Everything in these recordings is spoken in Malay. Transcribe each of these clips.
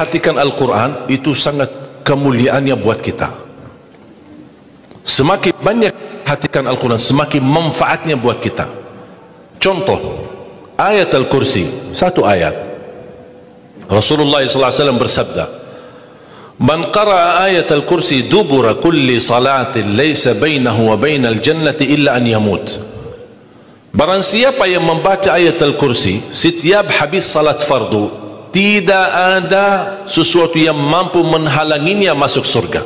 memperhatikan Al-Quran itu sangat kemuliaannya buat kita. Semakin banyak perhatikan Al-Quran, semakin manfaatnya buat kita. Contoh, ayat Al-Kursi, satu ayat. Rasulullah SAW bersabda, "Man qara'a ayat Al-Kursi dubura kulli salatin laysa bainahu wa bainal jannati illa an yamut." Barang siapa yang membaca ayat Al-Kursi setiap habis salat fardu, tidak ada sesuatu yang mampu menghalanginya masuk surga.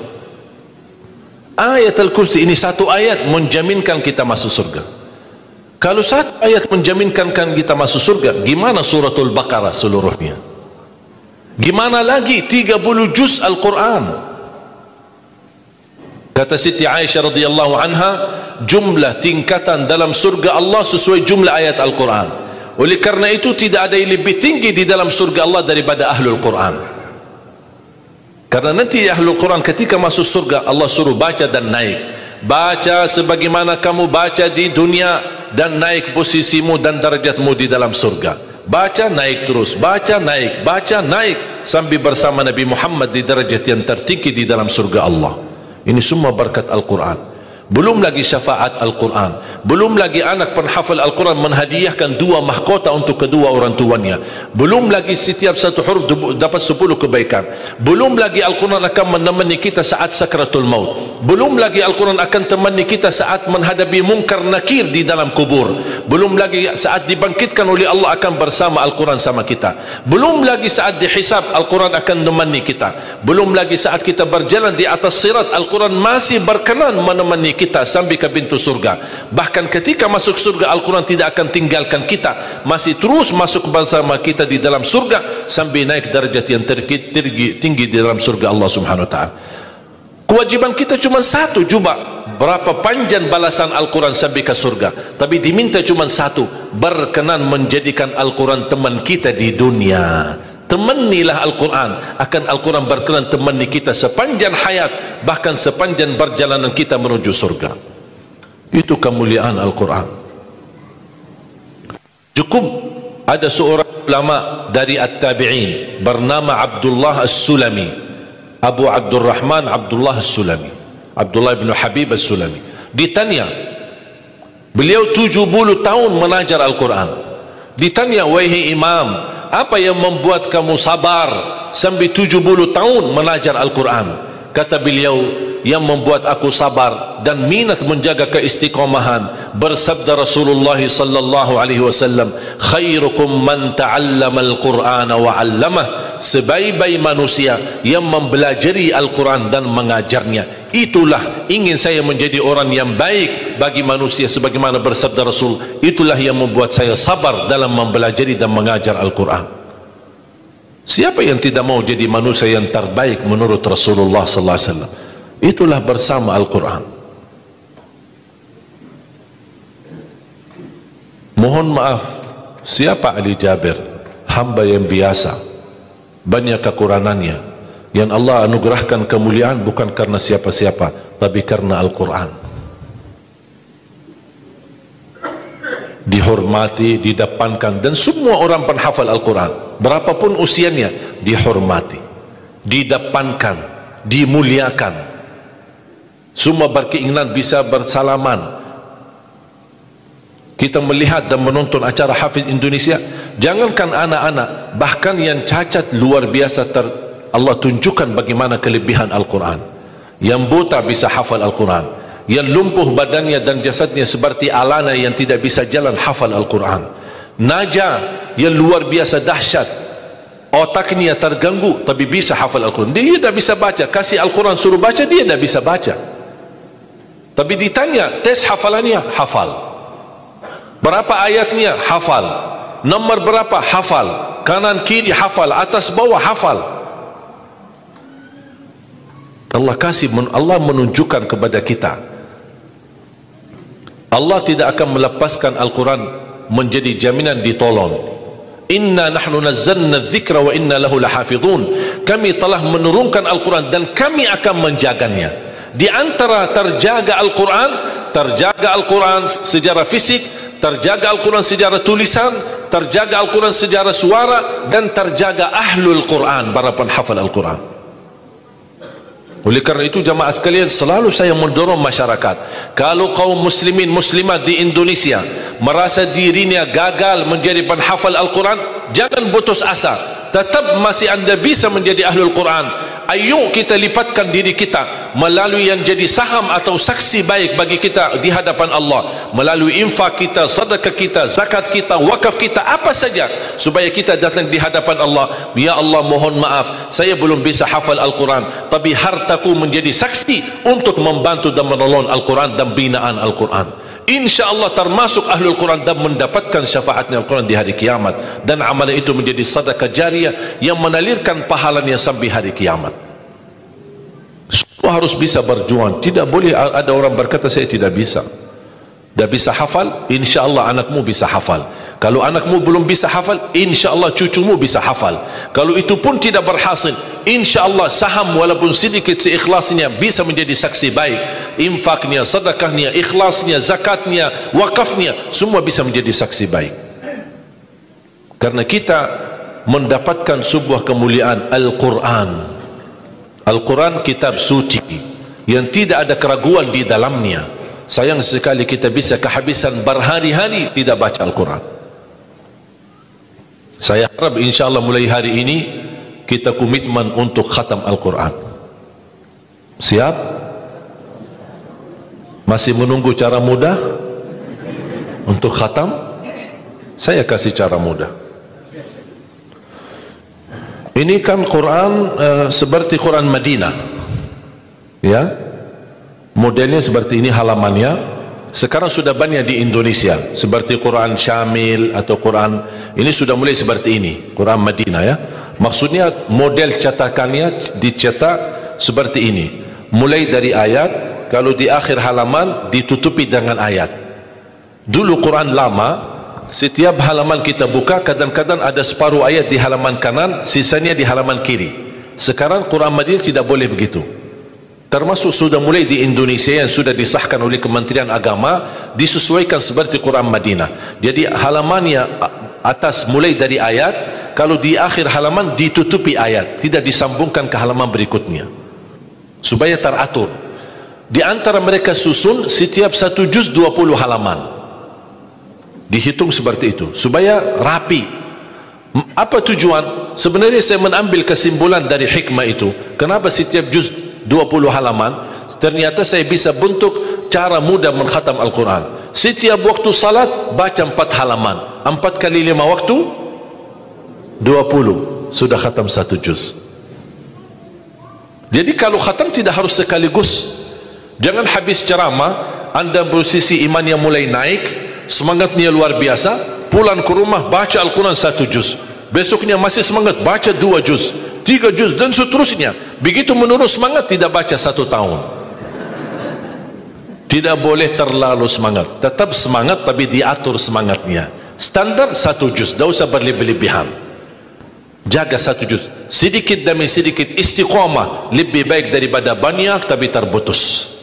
Ayat Al-Kursi ini satu ayat menjaminkan kita masuk surga. Kalau satu ayat menjaminkan kita masuk surga, gimana suratul Baqarah seluruhnya? Gimana lagi 30 juz Al-Quran? Kata Siti Aisyah radhiyallahu anha, jumlah tingkatan dalam surga Allah sesuai jumlah ayat Al-Quran. Oleh karena itu tidak ada yang lebih tinggi di dalam surga Allah daripada Ahlul Quran. Karena nanti Ahlul Quran ketika masuk surga, Allah suruh baca dan naik. Baca sebagaimana kamu baca di dunia, dan naik posisimu dan darjatmu di dalam surga. Baca naik terus, baca naik sampai bersama Nabi Muhammad di darjat yang tertinggi di dalam surga Allah. Ini semua berkat Al-Quran. Belum lagi syafaat Al-Quran, belum lagi anak penghafal Al-Quran menghadiahkan 2 mahkota untuk kedua orang tuanya, belum lagi setiap satu huruf dapat 10 kebaikan, belum lagi Al-Quran akan menemani kita saat sakratul maut, belum lagi Al-Quran akan temani kita saat menghadapi mungkar nakir di dalam kubur, belum lagi saat dibangkitkan oleh Allah akan bersama Al-Quran sama kita, belum lagi saat dihisab Al-Quran akan menemani kita, belum lagi saat kita berjalan di atas sirat Al-Quran masih berkenan menemani kita sampai ke pintu surga. Bahkan ketika masuk surga Al-Quran tidak akan tinggalkan kita, masih terus masuk bersama kita di dalam surga sampai naik darjat yang tinggi di dalam surga Allah Subhanahu wa taala. Kewajiban kita cuma satu, coba berapa panjang balasan Al-Quran sampai ke surga, tapi diminta cuma satu, berkenan menjadikan Al-Quran teman kita di dunia. Temanilah Al-Quran, akan Al-Quran berkenan temani kita sepanjang hayat, bahkan sepanjang perjalanan kita menuju surga. Itu kemuliaan Al-Quran. Cukup ada seorang ulama dari At-Tabi'in bernama Abdullah As-Sulami, Abu Abdurrahman Abdullah As-Sulami, Abdullah bin Habib As-Sulami. Ditanya, beliau 70 tahun mengajar Al-Quran. Ditanya, wahai imam, apa yang membuat kamu sabar sampai 70 tahun mengajar Al-Quran? Kata beliau, yang membuat aku sabar dan minat menjaga keistiqomahan, bersabda Rasulullah sallallahu alaihi wasallam, khairukum man ta'allama al-Qur'ana wa 'allamah, sebaik-baik manusia yang mempelajari Al-Quran dan mengajarnya. Itulah ingin saya menjadi orang yang baik bagi manusia, sebagaimana bersabda Rasul, itulah yang membuat saya sabar dalam mempelajari dan mengajar Al-Quran. Siapa yang tidak mau jadi manusia yang terbaik menurut Rasulullah sallallahu alaihi wasallam? Itulah bersama Al-Quran. Mohon maaf, siapa Ali Jabir? Hamba yang biasa, banyak kekurangannya, yang Allah anugerahkan kemuliaan bukan karena siapa-siapa, tapi karena Al-Quran. Dihormati, didepankan, dan semua orang penghafal Al-Quran, berapapun usianya, dihormati, didepankan, dimuliakan. Semua berkeinginan bisa bersalaman. Kita melihat dan menonton acara Hafiz Indonesia, jangankan anak-anak, bahkan yang cacat luar biasa Allah tunjukkan bagaimana kelebihan Al-Quran. Yang buta bisa hafal Al-Quran, yang lumpuh badannya dan jasadnya seperti alana yang tidak bisa jalan hafal Al-Quran. Naja yang luar biasa dahsyat, otaknya terganggu tapi bisa hafal Al-Quran. Dia tidak bisa baca, kasih Al-Quran suruh baca, dia tidak bisa baca. Tapi ditanya tes hafalannya, hafal. Berapa ayatnya? Hafal. Nomor berapa? Hafal. Kanan kiri hafal, atas bawah hafal. Allah menunjukkan kepada kita, Allah tidak akan melepaskan Al-Quran menjadi jaminan ditolong. Inna nahnu nazzalna dzikra wa inna lahu lahafizun. Kami telah menurunkan Al-Quran dan kami akan menjaganya. Di antara terjaga Al-Quran secara fisik, terjaga Al-Quran secara tulisan, terjaga Al-Quran secara suara, dan terjaga ahlul Quran, para penghafal Al-Quran. Oleh kerana itu jamaah sekalian, selalu saya mendorong masyarakat, kalau kaum muslimin muslimat di Indonesia merasa dirinya gagal menjadi penghafal Al-Quran, jangan putus asa, tetap masih anda bisa menjadi ahlul Quran. Ayo kita lipatkan diri kita melalui yang jadi saham atau saksi baik bagi kita di hadapan Allah, melalui infak kita, sedekah kita, zakat kita, wakaf kita, apa saja, supaya kita datang di hadapan Allah. Ya Allah, mohon maaf, saya belum bisa hafal Al-Quran, tapi hartaku menjadi saksi untuk membantu dan menolong Al-Quran dan binaan Al-Quran. Insya Allah termasuk ahlul Quran dan mendapatkan syafaatnya Al-Quran di hari kiamat, dan amalan itu menjadi sedekah jariah yang menalirkan pahalanya sampai hari kiamat. Semua harus bisa berjuang. Tidak boleh ada orang berkata saya tidak bisa hafal. Insya Allah anakmu bisa hafal. Kalau anakmu belum bisa hafal, insya Allah cucumu bisa hafal. Kalau itu pun tidak berhasil, insya Allah saham walaupun sedikit seikhlasnya bisa menjadi saksi baik. Infaknya, sedekahnya, ikhlasnya, zakatnya, wakafnya, semua bisa menjadi saksi baik. Karena kita mendapatkan sebuah kemuliaan Al-Quran. Al-Quran kitab suci yang tidak ada keraguan di dalamnya. Sayang sekali kita bisa kehabisan berhari-hari tidak baca Al-Quran. Saya harap insyaAllah mulai hari ini kita komitmen untuk khatam Al-Quran. Siap? Masih menunggu cara mudah untuk khatam? Saya kasih cara mudah. Ini kan Quran seperti Quran Madinah, ya, modelnya seperti ini halamannya. Sekarang sudah banyak di Indonesia seperti Quran Syamil atau Quran ini sudah mulai seperti ini, Quran Madinah, ya. Maksudnya model cetakannya dicetak seperti ini, mulai dari ayat, kalau di akhir halaman ditutupi dengan ayat. Dulu Quran lama, setiap halaman kita buka kadang-kadang ada separuh ayat di halaman kanan, sisanya di halaman kiri. Sekarang Quran Madinah tidak boleh begitu. Termasuk sudah mulai di Indonesia yang sudah disahkan oleh Kementerian Agama, disesuaikan seperti Quran Madinah. Jadi halamannya atas mulai dari ayat, kalau di akhir halaman ditutupi ayat, tidak disambungkan ke halaman berikutnya, supaya teratur. Di antara mereka susun setiap satu juz 20 halaman, dihitung seperti itu supaya rapi. Apa tujuan? Sebenarnya saya mengambil kesimpulan dari hikmah itu. Kenapa setiap juz 20 halaman? Ternyata saya bisa bentuk cara mudah mengkhatam Al-Quran. Setiap waktu salat baca 4 halaman, 4 kali 5 waktu 20, sudah khatam 1 juz. Jadi kalau khatam tidak harus sekaligus. Jangan habis ceramah anda posisi iman yang mulai naik, semangatnya luar biasa, pulang ke rumah baca Al-Quran 1 juz, besoknya masih semangat baca 2 juz, 3 juz dan seterusnya. Begitu menurun semangat tidak baca 1 tahun. Tidak boleh terlalu semangat, tetap semangat tapi diatur semangatnya. Standar 1 juz, tidak usah berlebih-lebihan. Jaga 1 juz, sedikit demi sedikit, istiqamah lebih baik daripada banyak tapi terputus.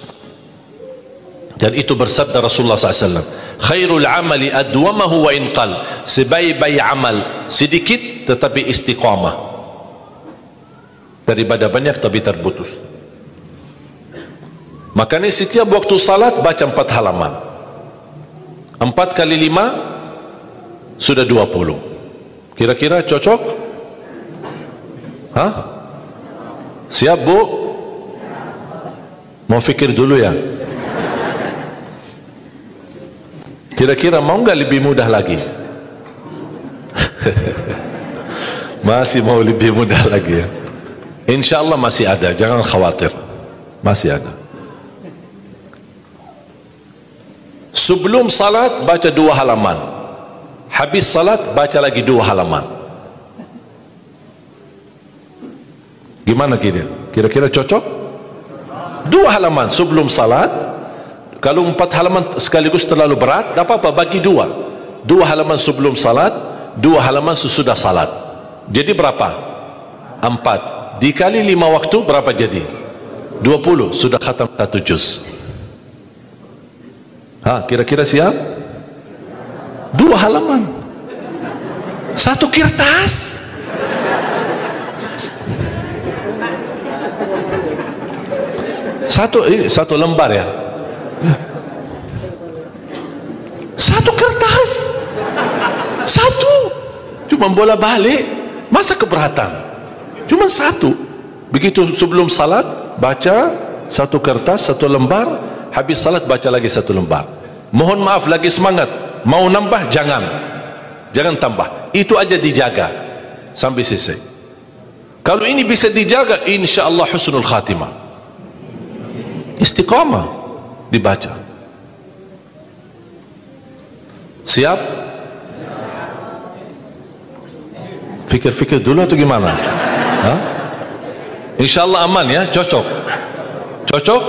Dan itu bersabda Rasulullah SAW, khairul amali adwamahu wa inqal, sebaik-baik amal sedikit tetapi istiqamah daripada banyak tapi terputus. Makanya setiap waktu salat baca 4 halaman, 4 kali 5 sudah 20. Kira-kira cocok? Hah? Siap bu? Mau fikir dulu ya? Kira-kira mau nggak lebih mudah lagi? Masih mau lebih mudah lagi ya? Insya Allah masih ada, jangan khawatir, masih ada. Sebelum salat baca 2 halaman, habis salat baca lagi 2 halaman. Gimana kira-kira cocok? 2 halaman sebelum salat. Kalau 4 halaman sekaligus terlalu berat, tak apa-apa, bagi 2 halaman sebelum salat, 2 halaman sesudah salat. Jadi berapa? 4 dikali 5 waktu berapa jadi? 20, sudah khatam 1 juz. Kira-kira siap? 2 halaman, 1 kertas. Satu lembar ya, 1 kertas, 1, cuma bola balik, masa keberatan, cuma 1. Begitu sebelum salat baca 1 kertas, 1 lembar, habis salat baca lagi 1 lembar. Mohon maaf, lagi semangat, mau nambah jangan tambah, itu aja dijaga sampai selesai. Kalau ini bisa dijaga, insyaallah husnul khatimah, istiqamah dibaca. Siap? Fikir-fikir dulu atau gimana? Hah? InsyaAllah aman ya, cocok. Cocok?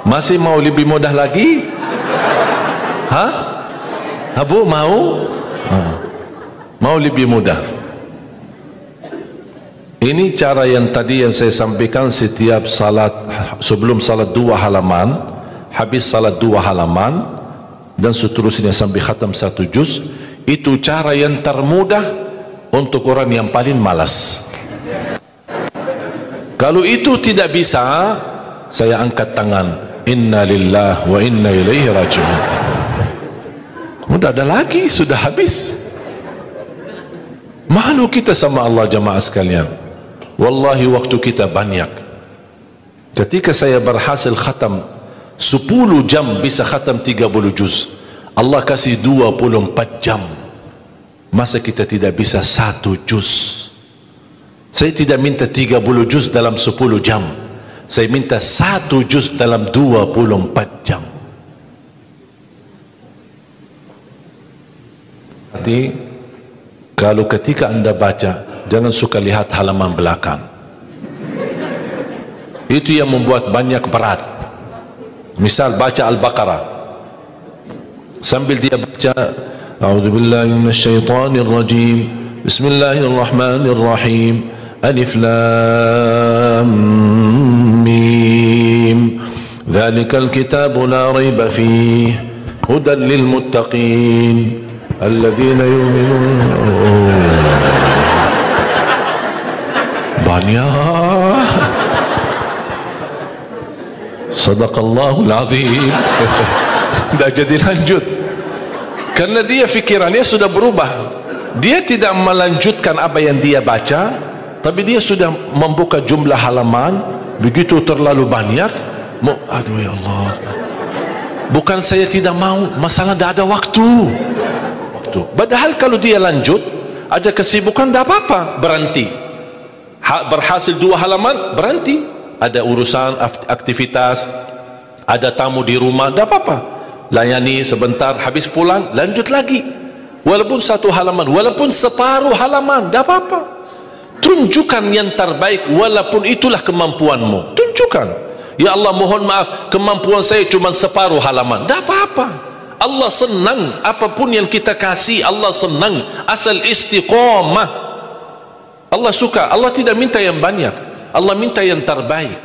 Masih mau lebih mudah lagi? Hah? Abu mau? Mau lebih mudah? Ini cara yang tadi yang saya sampaikan, setiap salat, sebelum salat 2 halaman, habis salat 2 halaman, dan seterusnya sampai khatam 1 juz. Itu cara yang termudah untuk orang yang paling malas. Kalau itu tidak bisa, saya angkat tangan, inna lillahi wa inna ilaihi raji'un. Udah ada lagi, sudah habis. Malu kita sama Allah jamaah sekalian. Wallahi waktu kita banyak. Ketika saya berhasil khatam 10 jam bisa khatam 30 juz, Allah kasih 24 jam, masa kita tidak bisa 1 juz? Saya tidak minta 30 juz dalam 10 jam, saya minta 1 juz dalam 24 jam. Jadi kalau ketika anda baca, jangan suka lihat halaman belakang. Itu yang membuat banyak berat. Misal baca Al-Baqarah, sambil dia baca A'udzubillahi minasyaitonir rajim, Bismillahirrahmanirrahim, Alif Lam Mim, Dzalikal kitabu la raiba fihi, hudan lil muttaqin, alladzina yu'minun. Banyak. Sadaqallahul azim. Tidak jadi lanjut karena dia fikirannya sudah berubah. Dia tidak melanjutkan apa yang dia baca, tapi dia sudah membuka jumlah halaman begitu terlalu banyak. Aduh ya Allah, bukan saya tidak mau, masalah tidak ada waktu. Padahal kalau dia lanjut, ada kesibukan, tidak apa-apa, berhenti. Berhasil 2 halaman, berhenti. Ada urusan, aktivitas, ada tamu di rumah, tidak apa-apa, layani sebentar, habis pulang, lanjut lagi. Walaupun 1 halaman, walaupun separuh halaman, tidak apa-apa. Tunjukkan yang terbaik, walaupun itulah kemampuanmu. Tunjukkan, ya Allah mohon maaf, kemampuan saya cuma separuh halaman, tidak apa-apa. Allah senang apapun yang kita kasih, Allah senang asal istiqamah. Allah suka, Allah tidak minta yang banyak, Allah minta yang terbaik.